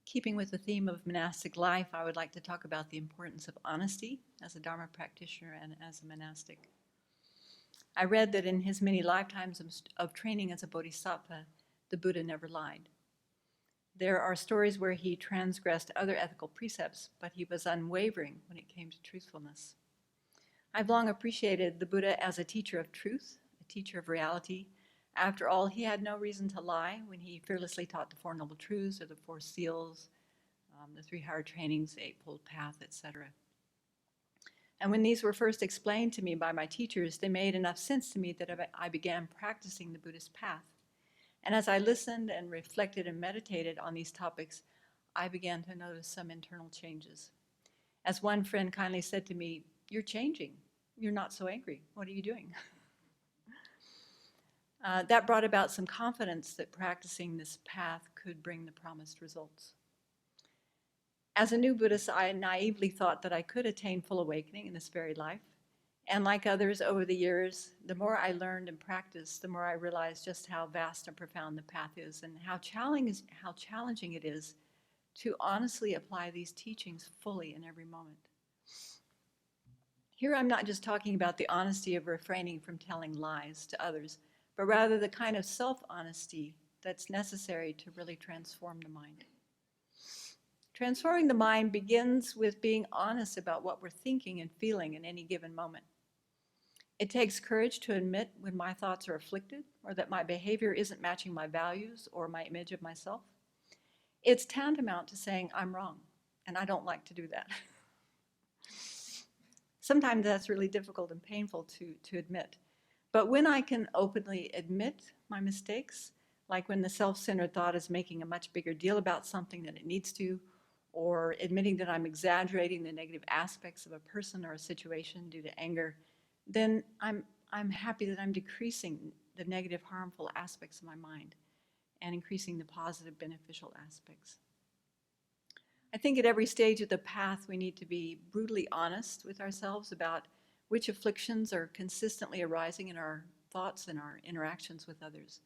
Keeping with the theme of monastic life, I would like to talk about the importance of honesty as a Dharma practitioner and as a monastic. I read that in his many lifetimes of training as a bodhisattva, the Buddha never lied. There are stories where he transgressed other ethical precepts, but he was unwavering when it came to truthfulness. I've long appreciated the Buddha as a teacher of truth, a teacher of reality. After all, he had no reason to lie when he fearlessly taught the Four Noble Truths or the Four Seals, the Three Higher Trainings, the Eightfold Path, etc. And when these were first explained to me by my teachers, they made enough sense to me that I began practicing the Buddhist path. And as I listened and reflected and meditated on these topics, I began to notice some internal changes. As one friend kindly said to me, "You're changing. You're not so angry. What are you doing?" That brought about some confidence that practicing this path could bring the promised results. As a new Buddhist, I naively thought that I could attain full awakening in this very life. And like others over the years, the more I learned and practiced, the more I realized just how vast and profound the path is and how challenging it is to honestly apply these teachings fully in every moment. Here I'm not just talking about the honesty of refraining from telling lies to others, but rather the kind of self-honesty that's necessary to really transform the mind. Transforming the mind begins with being honest about what we're thinking and feeling in any given moment. It takes courage to admit when my thoughts are afflicted or that my behavior isn't matching my values or my image of myself. It's tantamount to saying I'm wrong, and I don't like to do that. Sometimes that's really difficult and painful to admit. But when I can openly admit my mistakes, like when the self-centered thought is making a much bigger deal about something than it needs to, or admitting that I'm exaggerating the negative aspects of a person or a situation due to anger, then I'm happy that I'm decreasing the negative, harmful aspects of my mind and increasing the positive, beneficial aspects. I think at every stage of the path, we need to be brutally honest with ourselves about which afflictions are consistently arising in our thoughts and our interactions with others.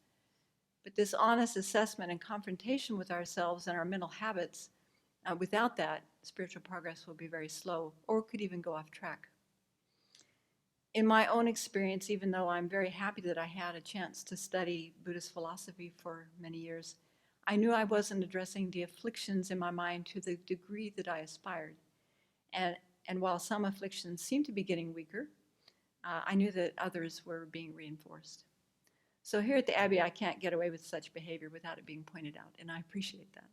But this honest assessment and confrontation with ourselves and our mental habits, without that, spiritual progress will be very slow or could even go off track. In my own experience, even though I'm very happy that I had a chance to study Buddhist philosophy for many years, I knew I wasn't addressing the afflictions in my mind to the degree that I aspired. And while some afflictions seemed to be getting weaker, I knew that others were being reinforced. So here at the Abbey, I can't get away with such behavior without it being pointed out, and I appreciate that.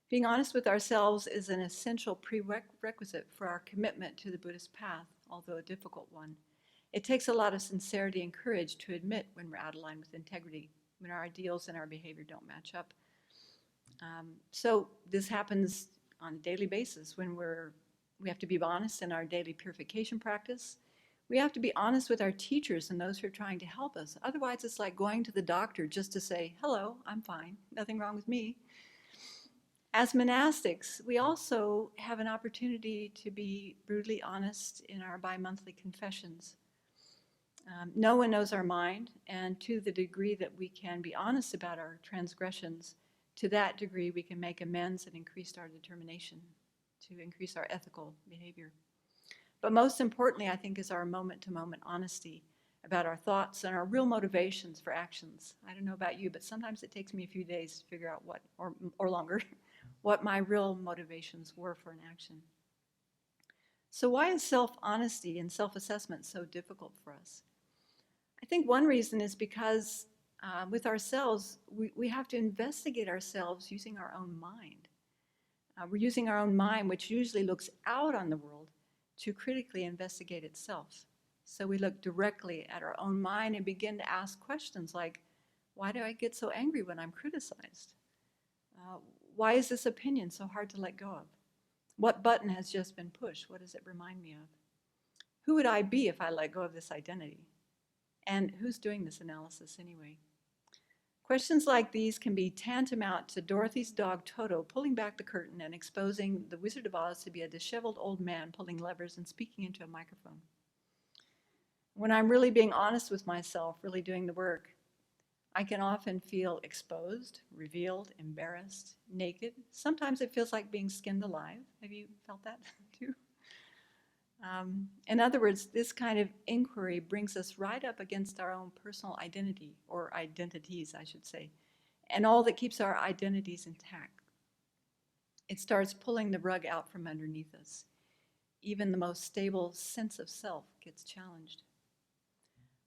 Being honest with ourselves is an essential prerequisite for our commitment to the Buddhist path, although a difficult one. It takes a lot of sincerity and courage to admit when we're out of line with integrity, when our ideals and our behavior don't match up. So this happens on a daily basis when we have to be honest in our daily purification practice. We have to be honest with our teachers and those who are trying to help us. Otherwise, it's like going to the doctor just to say, "Hello, I'm fine, nothing wrong with me." As monastics, we also have an opportunity to be brutally honest in our bi-monthly confessions. No one knows our mind, and to the degree that we can be honest about our transgressions, to that degree we can make amends and increase our determination to increase our ethical behavior. But most importantly, I think, is our moment-to-moment honesty about our thoughts and our real motivations for actions. I don't know about you, but sometimes it takes me a few days to figure out what, or longer, what my real motivations were for an action. So why is self-honesty and self-assessment so difficult for us? I think one reason is because with ourselves, we have to investigate ourselves using our own mind. We're using our own mind, which usually looks out on the world, to critically investigate itself. So we look directly at our own mind and begin to ask questions like, why do I get so angry when I'm criticized? Why is this opinion so hard to let go of? What button has just been pushed? What does it remind me of? Who would I be if I let go of this identity? And who's doing this analysis anyway? Questions like these can be tantamount to Dorothy's dog Toto pulling back the curtain and exposing the Wizard of Oz to be a disheveled old man pulling levers and speaking into a microphone. When I'm really being honest with myself, really doing the work, I can often feel exposed, revealed, embarrassed, naked. Sometimes it feels like being skinned alive. Have you felt that too? In other words, this kind of inquiry brings us right up against our own personal identity, or identities, I should say, and all that keeps our identities intact. It starts pulling the rug out from underneath us. Even the most stable sense of self gets challenged.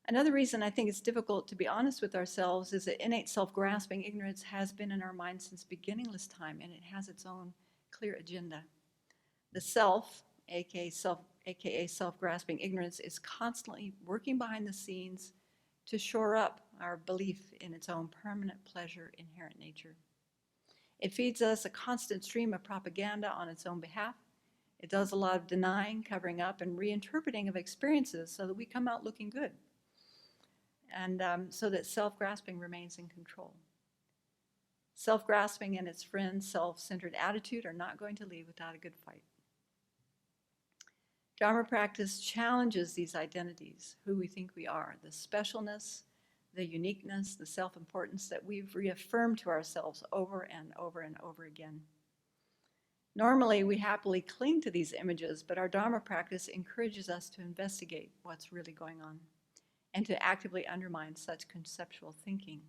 Another reason I think it's difficult to be honest with ourselves is that innate self-grasping ignorance has been in our minds since beginningless time, and it has its own clear agenda. The self, aka self-grasping ignorance, is constantly working behind the scenes to shore up our belief in its own permanent pleasure inherent nature. It feeds us a constant stream of propaganda on its own behalf. It does a lot of denying, covering up, and reinterpreting of experiences so that we come out looking good, and so that self-grasping remains in control. Self-grasping and its friends, self-centered attitude are not going to leave without a good fight. Dharma practice challenges these identities, who we think we are, the specialness, the uniqueness, the self-importance that we've reaffirmed to ourselves over and over and over again. Normally, we happily cling to these images, but our Dharma practice encourages us to investigate what's really going on and to actively undermine such conceptual thinking.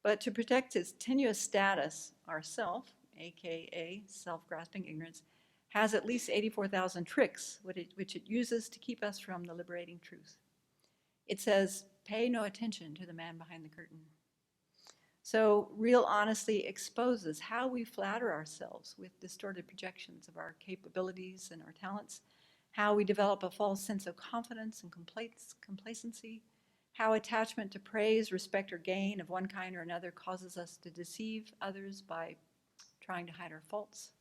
But to protect its tenuous status, our self, aka self-grasping ignorance, has at least 84,000 tricks which it uses to keep us from the liberating truth. It says, pay no attention to the man behind the curtain. So real honesty exposes how we flatter ourselves with distorted projections of our capabilities and our talents, how we develop a false sense of confidence and complacency, how attachment to praise, respect, or gain of one kind or another causes us to deceive others by trying to hide our faults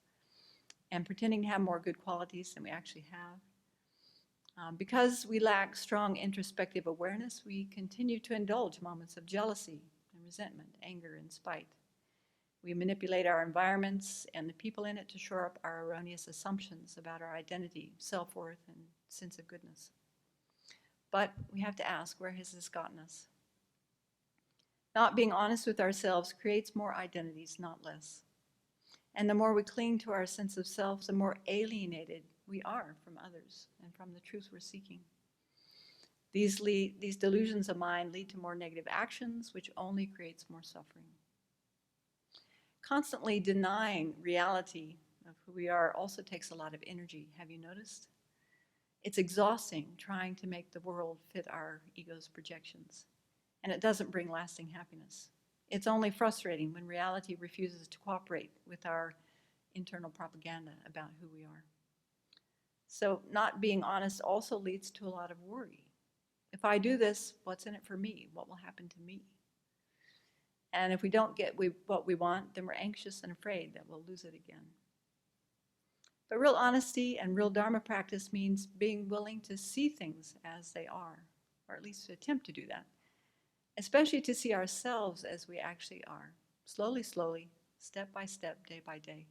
and pretending to have more good qualities than we actually have. Because we lack strong introspective awareness, we continue to indulge moments of jealousy and resentment, anger, and spite. We manipulate our environments and the people in it to shore up our erroneous assumptions about our identity, self-worth, and sense of goodness. But we have to ask, where has this gotten us? Not being honest with ourselves creates more identities, not less. And the more we cling to our sense of self, the more alienated we are from others and from the truth we're seeking. These delusions of mind lead to more negative actions, which only creates more suffering. Constantly denying reality of who we are also takes a lot of energy. Have you noticed? It's exhausting trying to make the world fit our ego's projections, and it doesn't bring lasting happiness. It's only frustrating when reality refuses to cooperate with our internal propaganda about who we are. So not being honest also leads to a lot of worry. If I do this, what's in it for me? What will happen to me? And if we don't get what we want, then we're anxious and afraid that we'll lose it again. But real honesty and real Dharma practice means being willing to see things as they are, or at least to attempt to do that, especially to see ourselves as we actually are, slowly, slowly, step by step, day by day.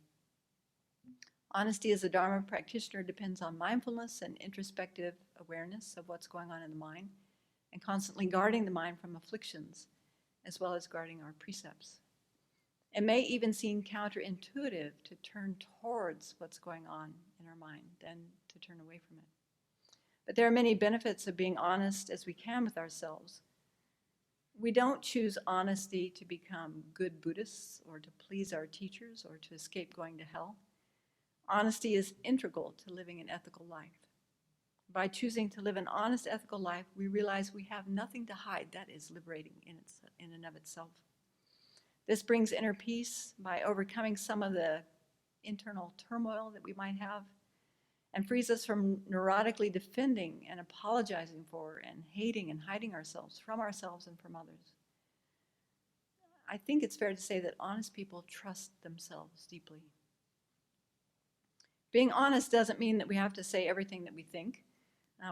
Honesty as a Dharma practitioner depends on mindfulness and introspective awareness of what's going on in the mind, and constantly guarding the mind from afflictions, as well as guarding our precepts. It may even seem counterintuitive to turn towards what's going on in our mind than to turn away from it. But there are many benefits of being honest as we can with ourselves. We don't choose honesty to become good Buddhists or to please our teachers or to escape going to hell. Honesty is integral to living an ethical life. By choosing to live an honest, ethical life, we realize we have nothing to hide. That is liberating in and of itself. This brings inner peace by overcoming some of the internal turmoil that we might have, and frees us from neurotically defending and apologizing for and hating and hiding ourselves from ourselves and from others. I think it's fair to say that honest people trust themselves deeply. Being honest doesn't mean that we have to say everything that we think.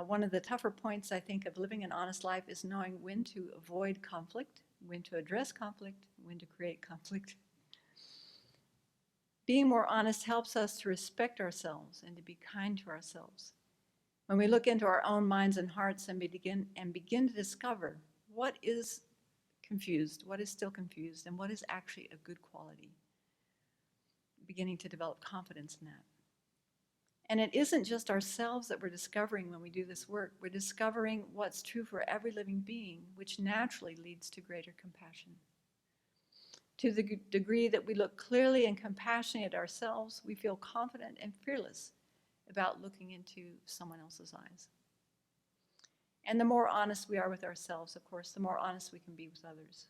One of the tougher points, I think, of living an honest life is knowing when to avoid conflict, when to address conflict, when to create conflict. Being more honest helps us to respect ourselves and to be kind to ourselves. When we look into our own minds and hearts and begin to discover what is confused, what is still confused, and what is actually a good quality. Beginning to develop confidence in that. And it isn't just ourselves that we're discovering when we do this work. We're discovering what's true for every living being, which naturally leads to greater compassion. To the degree that we look clearly and compassionately at ourselves, we feel confident and fearless about looking into someone else's eyes. And the more honest we are with ourselves, of course, the more honest we can be with others.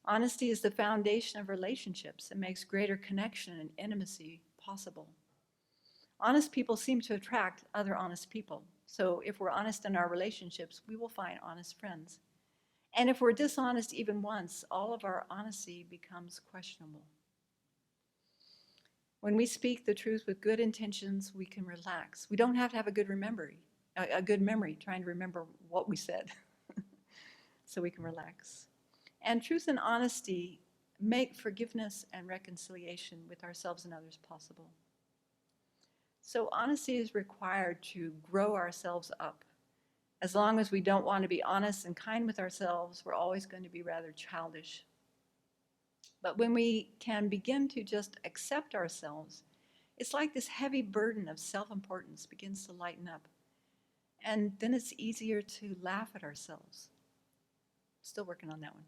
Honesty is the foundation of relationships and makes greater connection and intimacy possible. Honest people seem to attract other honest people. So if we're honest in our relationships, we will find honest friends. And if we're dishonest even once, all of our honesty becomes questionable. When we speak the truth with good intentions, we can relax. We don't have to have a good memory trying to remember what we said. So we can relax. And truth and honesty make forgiveness and reconciliation with ourselves and others possible. So honesty is required to grow ourselves up. As long as we don't want to be honest and kind with ourselves, we're always going to be rather childish. But when we can begin to just accept ourselves, it's like this heavy burden of self-importance begins to lighten up. And then it's easier to laugh at ourselves. Still working on that one.